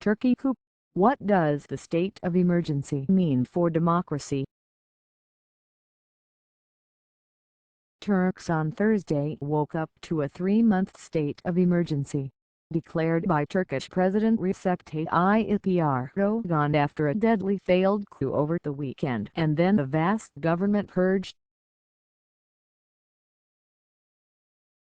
Turkey coup. What does the state of emergency mean for democracy? Turks on Thursday woke up to a 3-month state of emergency, declared by Turkish President Recep Tayyip Erdogan after a deadly failed coup over the weekend and then a vast government purge.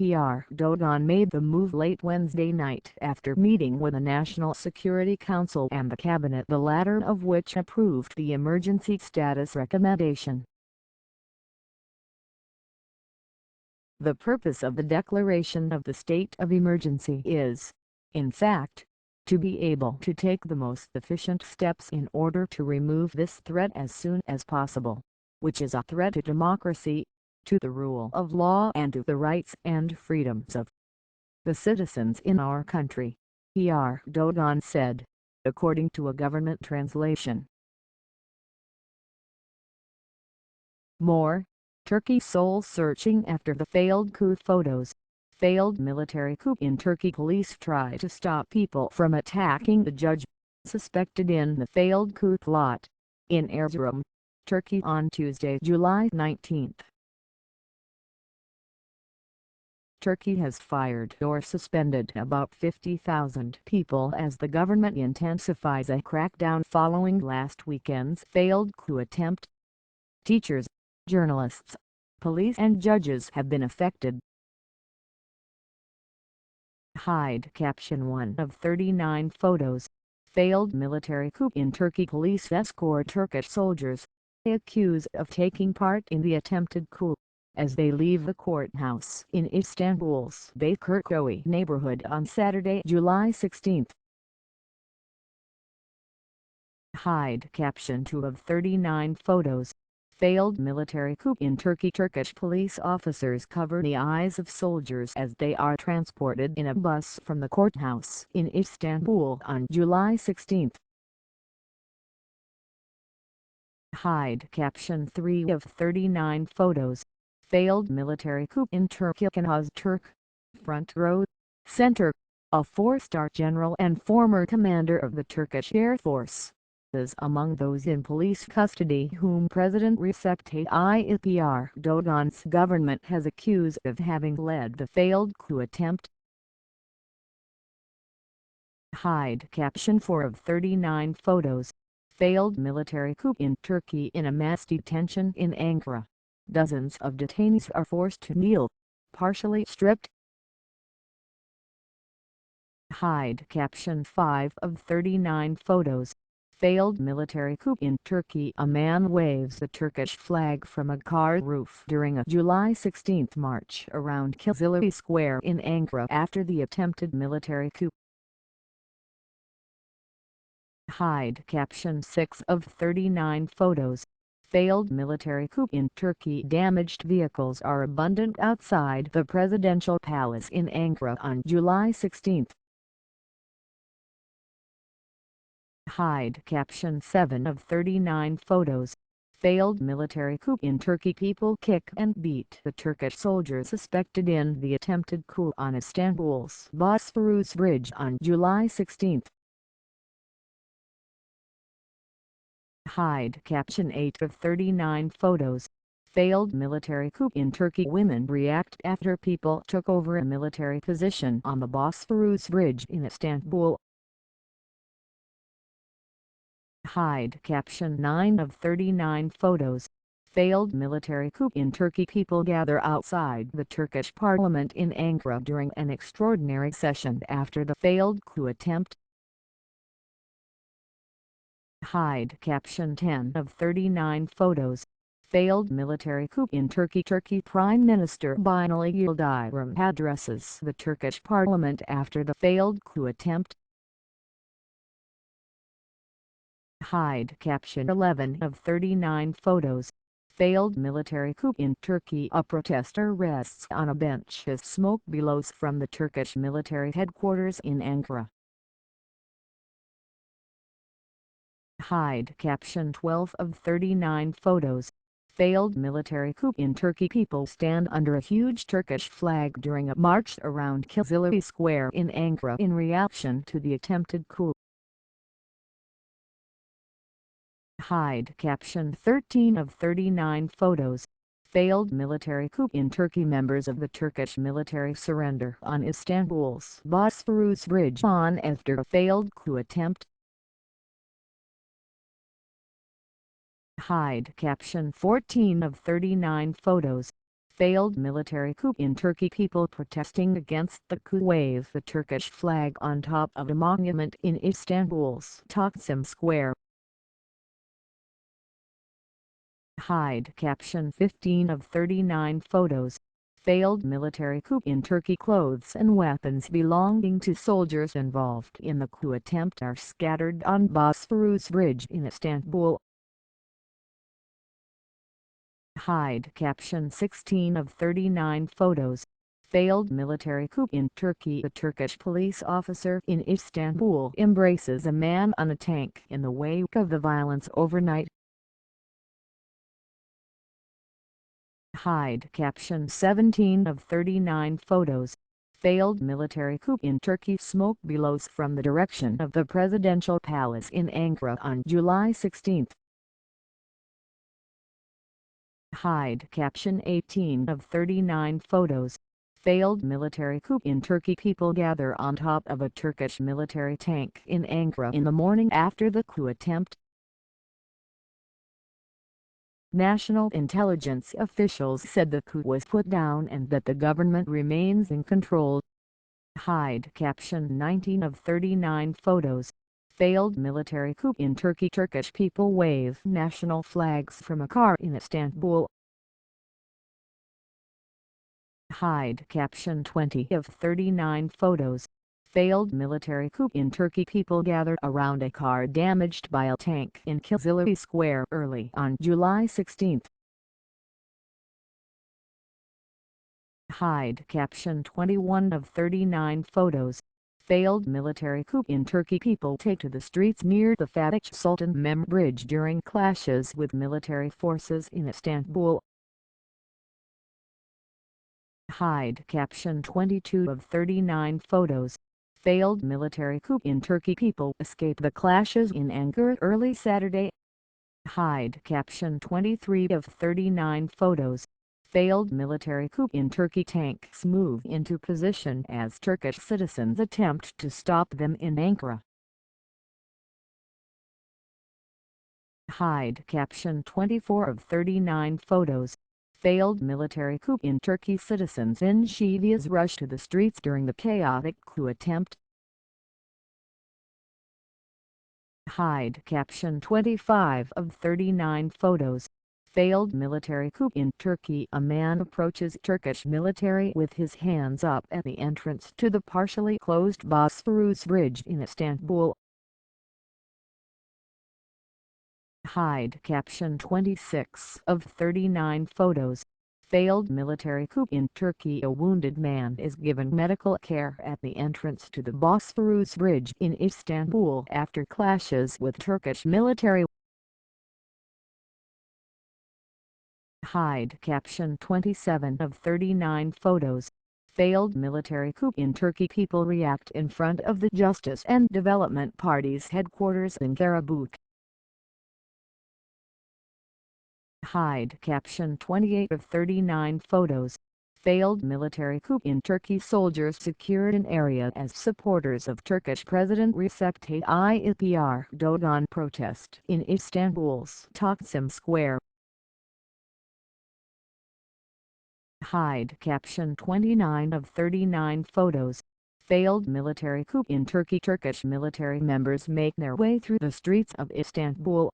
Erdogan made the move late Wednesday night after meeting with the National Security Council and the cabinet, the latter of which approved the emergency status recommendation. The purpose of the declaration of the state of emergency is, in fact, to be able to take the most efficient steps in order to remove this threat as soon as possible, which is a threat to democracy, to the rule of law and to the rights and freedoms of the citizens in our country, Erdogan said, according to a government translation. More, Turkey soul-searching after the failed coup photos. Failed military coup in Turkey. Police try to stop people from attacking the judge, suspected in the failed coup plot, in Erzurum, Turkey on Tuesday, July 19. Turkey has fired or suspended about 50,000 people as the government intensifies a crackdown following last weekend's failed coup attempt. Teachers, journalists, police and judges have been affected. Hide caption. One of 39 photos. Failed military coup in Turkey. Police escort Turkish soldiers, accused of taking part in the attempted coup, as they leave the courthouse in Istanbul's Bakirkoy neighborhood on Saturday, July 16. Hide caption. 2 of 39 photos. Failed military coup in Turkey. Turkish police officers cover the eyes of soldiers as they are transported in a bus from the courthouse in Istanbul on July 16. Hide caption. 3 of 39 photos. Failed military coup in Turkey. Akin Ozturk, front row, center, a 4-star general and former commander of the Turkish Air Force, is among those in police custody whom President Recep Tayyip Erdogan's government has accused of having led the failed coup attempt. Hide caption. 4 of 39 photos. Failed military coup in Turkey. In a mass detention in Ankara, dozens of detainees are forced to kneel, partially stripped. Hide caption. 5 of 39 photos. Failed military coup in Turkey. A man waves the Turkish flag from a car roof during a July 16 march around Kizilay Square in Ankara after the attempted military coup. Hide caption. 6 of 39 photos. Failed military coup in Turkey. Damaged vehicles are abundant outside the presidential palace in Ankara on July 16. Hide caption. 7 of 39 photos. Failed military coup in Turkey. People kick and beat the Turkish soldiers suspected in the attempted coup on Istanbul's Bosphorus Bridge on July 16. Hide caption. 8 of 39 photos. Failed military coup in Turkey. Women react after people took over a military position on the Bosphorus Bridge in Istanbul. Hide caption. 9 of 39 photos. Failed military coup in Turkey. People gather outside the Turkish Parliament in Ankara during an extraordinary session after the failed coup attempt. Hide caption. 10 of 39 photos. Failed military coup in Turkey. Turkey Prime Minister Binali Yildirim addresses the Turkish Parliament after the failed coup attempt. Hide caption. 11 of 39 photos. Failed military coup in Turkey. A protester rests on a bench as smoke billows from the Turkish military headquarters in Ankara. Hide caption. 12 of 39 photos. Failed military coup in Turkey. People stand under a huge Turkish flag during a march around Kizilay Square in Ankara in reaction to the attempted coup. Hide caption 13 of 39 photos. Failed military coup in Turkey. Members of the Turkish military surrender on Istanbul's Bosphorus Bridge on after a failed coup attempt. Hide caption 14 of 39 photos. Failed military coup in Turkey. People protesting against the coup wave the Turkish flag on top of a monument in Istanbul's Taksim Square. Hide caption 15 of 39 photos. Failed military coup in Turkey. Clothes and weapons belonging to soldiers involved in the coup attempt are scattered on Bosphorus Bridge in Istanbul. Hide caption 16 of 39 photos. Failed military coup in Turkey. A Turkish police officer in Istanbul embraces a man on a tank in the wake of the violence overnight. Hide caption 17 of 39 photos. Failed military coup in Turkey. Smoke billows from the direction of the presidential palace in Ankara on July 16. Hide caption 18 of 39 photos. Failed military coup in Turkey. People gather on top of a Turkish military tank in Ankara in the morning after the coup attempt. National intelligence officials said the coup was put down and that the government remains in control. Hide caption 19 of 39 photos. Failed military coup in Turkey. Turkish people wave national flags from a car in Istanbul. Hide caption 20 of 39 photos. Failed military coup in Turkey. People gathered around a car damaged by a tank in Kizilay Square early on July 16. Hide caption 21 of 39 photos. Failed military coup in Turkey. People take to the streets near the Fatih Sultan Mehmed Bridge during clashes with military forces in Istanbul. Hide caption 22 of 39 photos. Failed military coup in Turkey. People escape the clashes in Ankara early Saturday. Hide caption 23 of 39 photos. Failed military coup in Turkey. Tanks move into position as Turkish citizens attempt to stop them in Ankara. Hide caption 24 of 39 photos. Failed military coup in Turkey. Citizens in Shivias rush to the streets during the chaotic coup attempt. Hide caption 25 of 39 photos. Failed military coup in Turkey. A man approaches Turkish military with his hands up at the entrance to the partially closed Bosphorus Bridge in Istanbul. Hide caption 26 of 39 photos. Failed military coup in Turkey. A wounded man is given medical care at the entrance to the Bosphorus Bridge in Istanbul after clashes with Turkish military. Hide caption 27 of 39 photos. Failed military coup in Turkey. People react in front of the Justice and Development Party's headquarters in Ankara. Hide caption 28 of 39 photos. Failed military coup in Turkey. Soldiers secured an area as supporters of Turkish President Recep Tayyip Erdogan protest in Istanbul's Taksim Square. Hide caption 29 of 39 photos. Failed military coup in Turkey. Turkish military members make their way through the streets of Istanbul.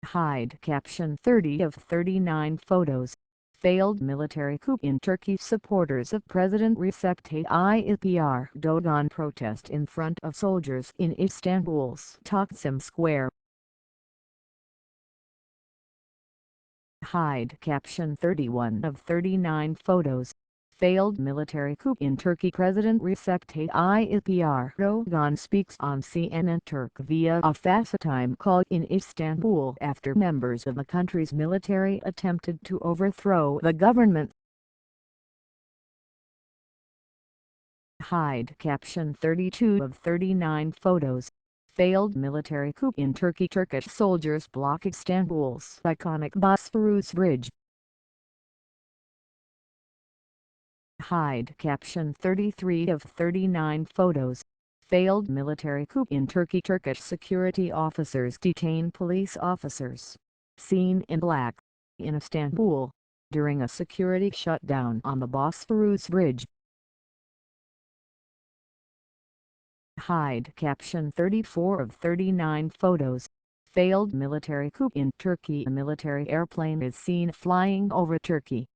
Hide caption 30 of 39 photos. Failed military coup in Turkey. Supporters of President Recep Tayyip Erdogan protest in front of soldiers in Istanbul's Taksim Square. Hide caption 31 of 39 photos. Failed military coup in Turkey. President Recep Tayyip Erdogan speaks on CNN Turk via a FaceTime call in Istanbul after members of the country's military attempted to overthrow the government. Hide caption 32 of 39 photos. failed military coup in Turkey. Turkish soldiers block Istanbul's iconic Bosphorus Bridge. Hide caption 33 of 39 photos. Failed military coup in Turkey. Turkish security officers detain police officers, seen in black, in Istanbul, during a security shutdown on the Bosphorus Bridge. Hide caption 34 of 39 photos. Failed military coup in Turkey. A military airplane is seen flying over Turkey.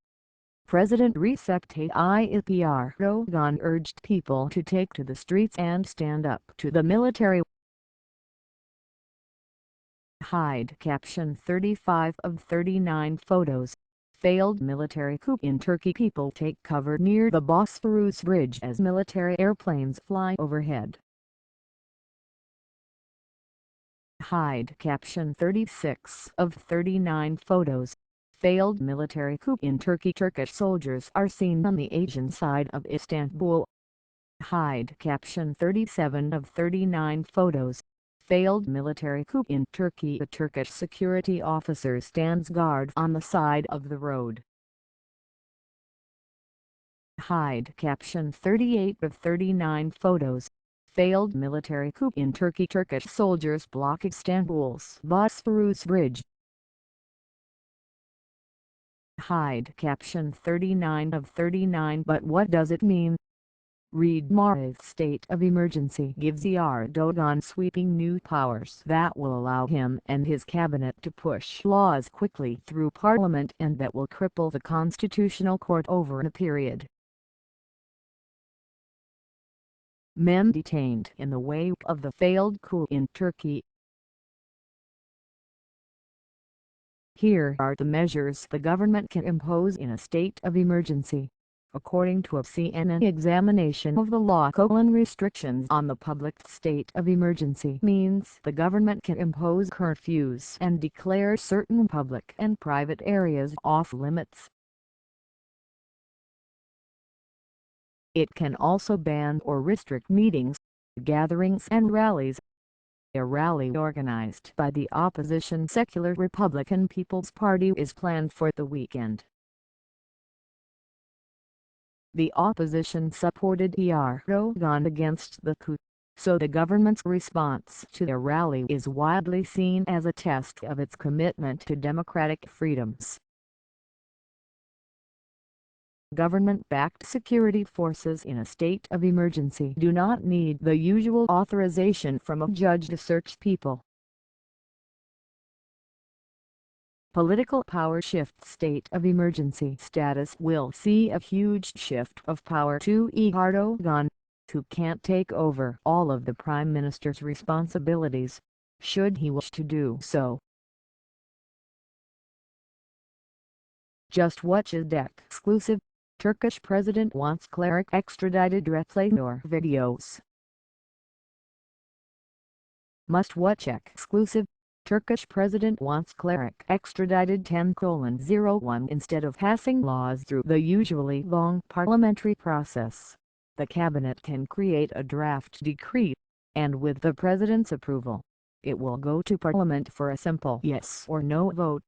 President Recep Tayyip Erdogan urged people to take to the streets and stand up to the military. Hide caption 35 of 39 photos. Failed military coup in Turkey. People take cover near the Bosphorus Bridge as military airplanes fly overhead. Hide caption 36 of 39 photos. Failed military coup in Turkey. Turkish soldiers are seen on the Asian side of Istanbul. Hide caption 37 of 39 photos. Failed military coup in Turkey. A Turkish security officer stands guard on the side of the road. Hide caption 38 of 39 photos. Failed military coup in Turkey. Turkish soldiers block Istanbul's Bosphorus Bridge. Hide caption 39 of 39. But what does it mean? Read more. State of emergency gives Erdogan sweeping new powers that will allow him and his cabinet to push laws quickly through parliament and that will cripple the constitutional court over a period. Men detained in the wake of the failed coup in Turkey. Here are the measures the government can impose in a state of emergency. According to a CNN examination of the law, restrictions on the public state of emergency means the government can impose curfews and declare certain public and private areas off limits. It can also ban or restrict meetings, gatherings and rallies. A rally organized by the opposition Secular Republican People's Party is planned for the weekend. The opposition supported Erdogan against the coup, so the government's response to the rally is widely seen as a test of its commitment to democratic freedoms. Government-backed security forces in a state of emergency do not need the usual authorization from a judge to search people. Political power shift. State of emergency status will see a huge shift of power to Erdogan, who can't take over all of the Prime Minister's responsibilities, should he wish to do so. Just watch a exclusive. Turkish president wants cleric extradited. Replay more videos. Must watch exclusive. Turkish president wants cleric extradited 10:01 instead of passing laws through the usually long parliamentary process. The cabinet can create a draft decree, and with the president's approval, it will go to parliament for a simple yes or no vote.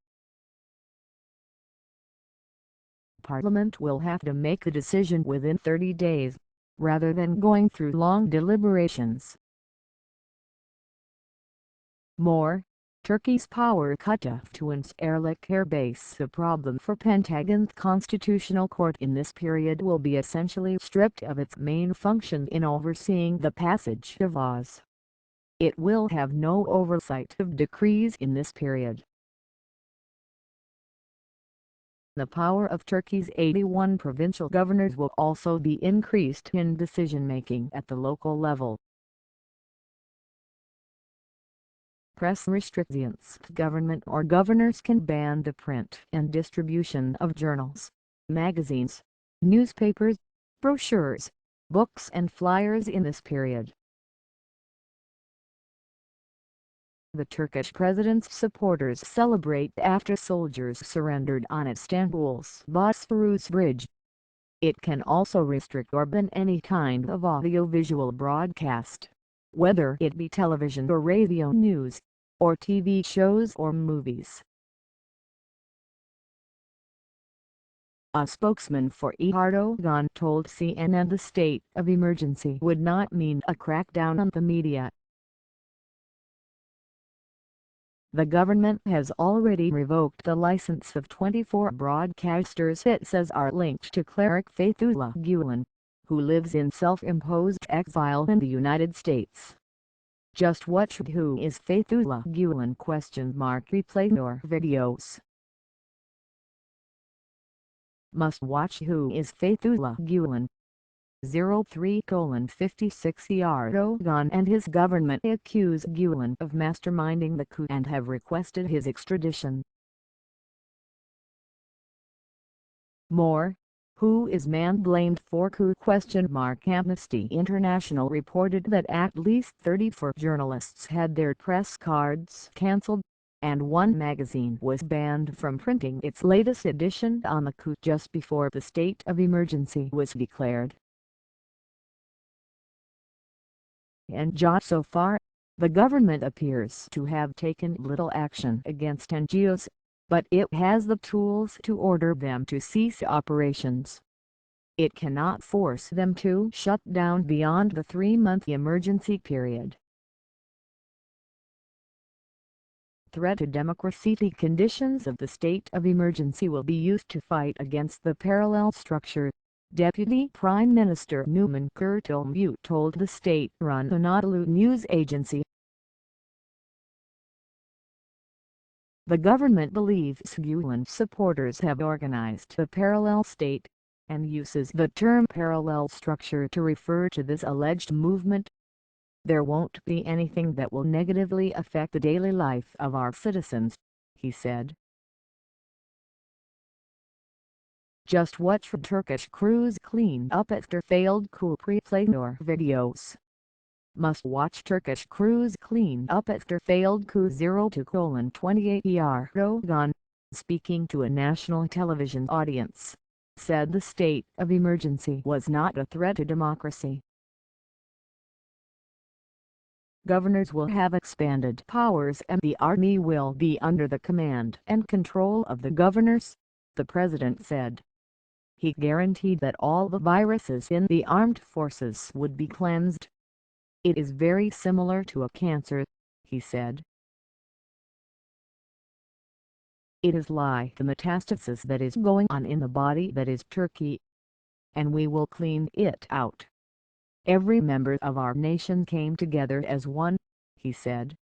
Parliament will have to make the decision within 30 days, rather than going through long deliberations. More. Turkey's power cutoff to Incirlik Air Base. The problem for Pentagon's constitutional court in this period will be essentially stripped of its main function in overseeing the passage of laws. It will have no oversight of decrees in this period. The power of Turkey's 81 provincial governors will also be increased in decision-making at the local level. Press restrictions. Government or governors can ban the print and distribution of journals, magazines, newspapers, brochures, books and flyers in this period. The Turkish president's supporters celebrate after soldiers surrendered on Istanbul's Bosphorus Bridge. It can also restrict or ban any kind of audiovisual broadcast. whether it be television or radio news, or TV shows or movies. A spokesman for Erdogan told CNN the state of emergency would not mean a crackdown on the media. The government has already revoked the license of 24 broadcasters it says are linked to cleric Fethullah Gulen, who lives in self-imposed exile in the United States. Just watch Who is Fethullah Gulen? Replay more videos. Must watch Who is Fethullah Gulen? 03:56 Erdogan and his government accuse Gulen of masterminding the coup and have requested his extradition. More. Who is man blamed for coup? Amnesty International reported that at least 34 journalists had their press cards cancelled, and one magazine was banned from printing its latest edition on the coup just before the state of emergency was declared. And so far, the government appears to have taken little action against NGOs, but it has the tools to order them to cease operations. It cannot force them to shut down beyond the 3-month emergency period. Threat to democracy. The conditions of the state of emergency will be used to fight against the parallel structure, Deputy Prime Minister Numan Kurtulmuş told the state-run Anadolu news agency. The government believes Gulen supporters have organized a parallel state, and uses the term parallel structure to refer to this alleged movement. There won't be anything that will negatively affect the daily life of our citizens, he said. Just watch Turkish crews clean up after failed coup. Replay more videos. Must watch Turkish crews clean up after failed coup. 02:28 Erdogan, speaking to a national television audience, said the state of emergency was not a threat to democracy. Governors will have expanded powers and the army will be under the command and control of the governors, the president said. He guaranteed that all the viruses in the armed forces would be cleansed. It is very similar to a cancer, he said. It is like the metastasis that is going on in the body that is Turkey, and we will clean it out. Every member of our nation came together as one, he said.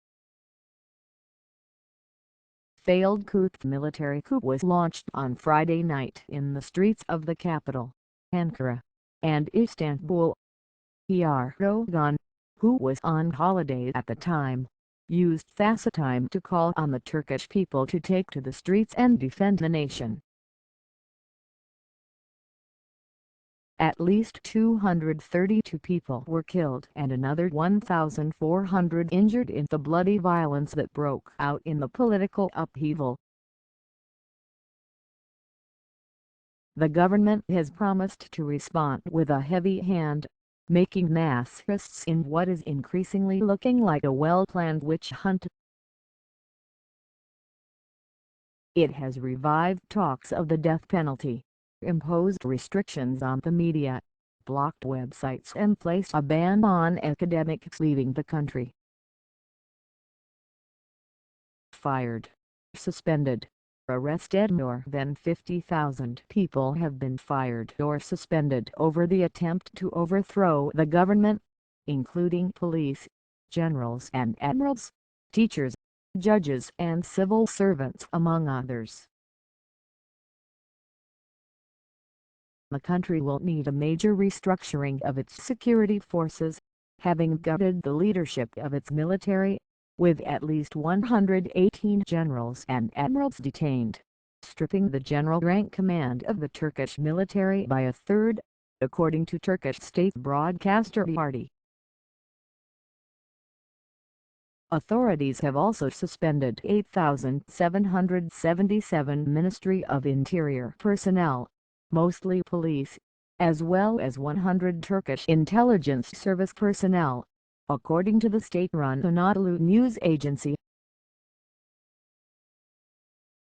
Failed coup. Military coup was launched on Friday night in the streets of the capital, Ankara, and Istanbul. Erdogan, who was on holiday at the time, used fast time to call on the Turkish people to take to the streets and defend the nation. At least 232 people were killed and another 1,400 injured in the bloody violence that broke out in the political upheaval. The government has promised to respond with a heavy hand, making mass arrests in what is increasingly looking like a well-planned witch hunt. It has revived talks of the death penalty, imposed restrictions on the media, blocked websites and placed a ban on academics leaving the country. Fired, suspended, arrested. More than 50,000 people have been fired or suspended over the attempt to overthrow the government, including police, generals and admirals, teachers, judges and civil servants among others. The country will need a major restructuring of its security forces, having gutted the leadership of its military, with at least 118 generals and admirals detained, stripping the general rank command of the Turkish military by a third, according to Turkish state broadcaster RT. Authorities have also suspended 8,777 Ministry of Interior personnel, mostly police, as well as 100 Turkish intelligence service personnel, According to the state-run Anadolu news agency,